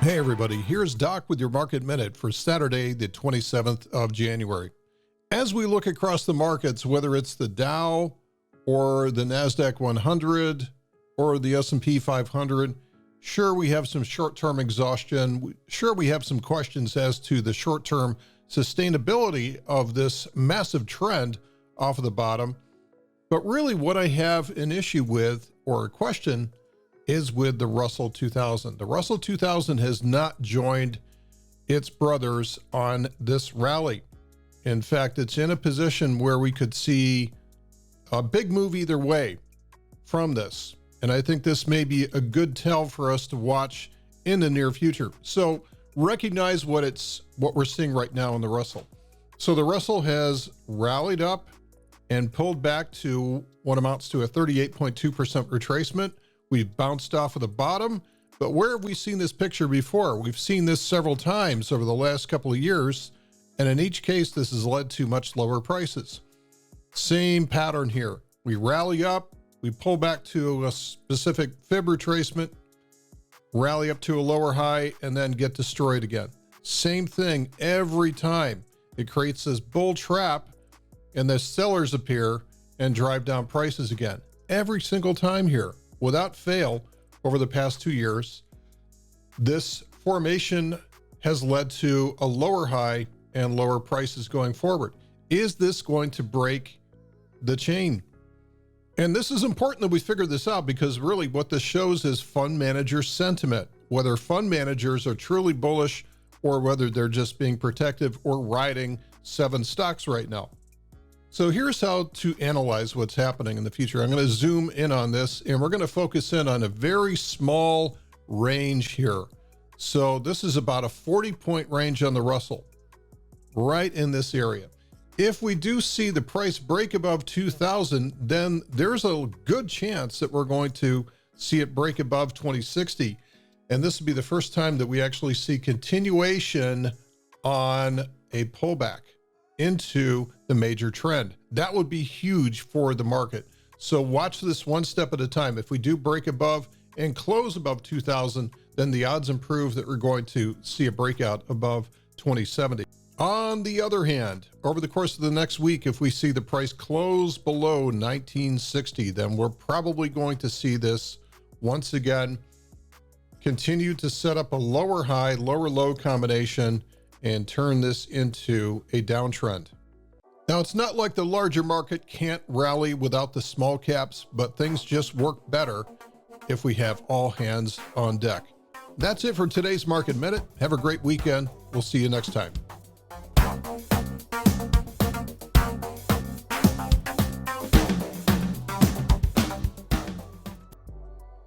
Hey everybody, here's Doc with your Market Minute for Saturday, the 27th of January. As we look across the markets, whether it's the Dow or the NASDAQ 100 or the S&P 500, sure, we have some short-term exhaustion. Sure, we have some questions as to the short-term sustainability of this massive trend off of the bottom. But really what I have an issue with, or a question, is with the Russell 2000. The Russell 2000 has not joined its brothers on this rally. In fact, it's in a position where we could see a big move either way from this. And I think this may be a good tell for us to watch in the near future. So recognize what we're seeing right now in the Russell. So the Russell has rallied up and pulled back to what amounts to a 38.2% retracement. We've bounced off of the bottom, but where have we seen this picture before? We've seen this several times over the last couple of years, and in each case, this has led to much lower prices. Same pattern here. We rally up, we pull back to a specific fib retracement, rally up to a lower high, and then get destroyed again. Same thing every time. It creates this bull trap, and the sellers appear and drive down prices again. Every single time here. Without fail, over the past 2 years, this formation has led to a lower high and lower prices going forward. Is this going to break the chain? And this is important that we figure this out, because really what this shows is fund manager sentiment, whether fund managers are truly bullish or whether they're just being protective or riding 7 stocks right now. So here's how to analyze what's happening in the future. I'm going to zoom in on this, and we're going to focus in on a very small range here. So this is about a 40-point range on the Russell, right in this area. If we do see the price break above 2,000, then there's a good chance that we're going to see it break above 2060. And this will be the first time that we actually see continuation on a pullback into the major trend. That would be huge for the market. So watch this one step at a time. If we do break above and close above 2,000, then the odds improve that we're going to see a breakout above 2070. On the other hand, over the course of the next week, if we see the price close below 1960, then we're probably going to see this once again continue to set up a lower high, lower low combination and turn this into a downtrend. Now, it's not like the larger market can't rally without the small caps, but things just work better if we have all hands on deck. That's it for today's Market Minute. Have a great weekend. We'll see you next time.